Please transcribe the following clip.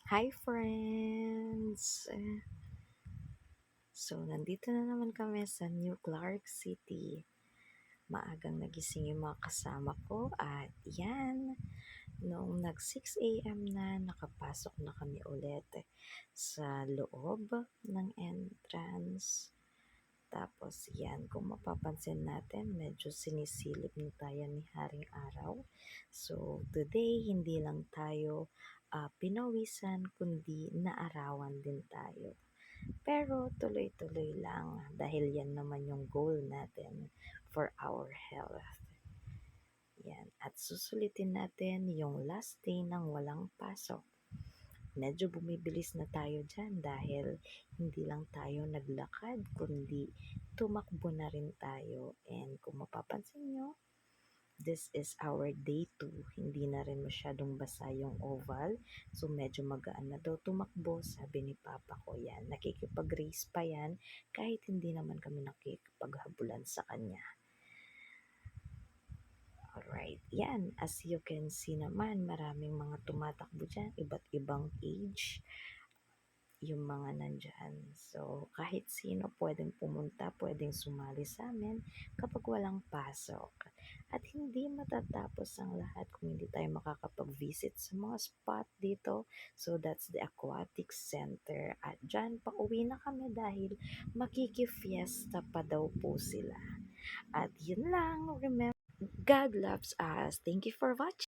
Hi friends! So, nandito na naman kami sa New Clark City. Maagang nagising yung mga kasama ko at yan, noong nag 6 a.m. na, nakapasok na kami ulit sa loob ng entrance. Tapos yan, kung mapapansin natin, medyo sinisilip na tayo ni Haring Araw. So, today, hindi lang tayo pinawisan, kundi naarawan din tayo. Pero tuloy-tuloy lang dahil yan naman yung goal natin for our health. Yan. At susulitin natin yung last day ng walang pasok. Medyo bumibilis na tayo dyan dahil hindi lang tayo naglakad kundi tumakbo na rin tayo. And kung mapapansin nyo, this is our day 2. Hindi na rin masyadong basa yung oval. So, medyo magaan na daw tumakbo. Sabi ni Papa ko yan. Nakikipag-race pa yan kahit hindi naman kami nakikipaghabulan sa kanya. Alright. Yan. As you can see naman, maraming mga tumatakbo dyan. Iba't ibang age yung mga nandyan. So, kahit sino pwedeng pumunta, pwedeng sumali sa amin kapag walang pasok. At hindi matatapos ang lahat kung hindi tayo makakapag-visit sa mga spot dito. So, that's the Aquatic Center. At dyan, pauwi na kami dahil makikifiesta pa daw po sila. At yun lang. Remember, God loves us. Thank you for watching.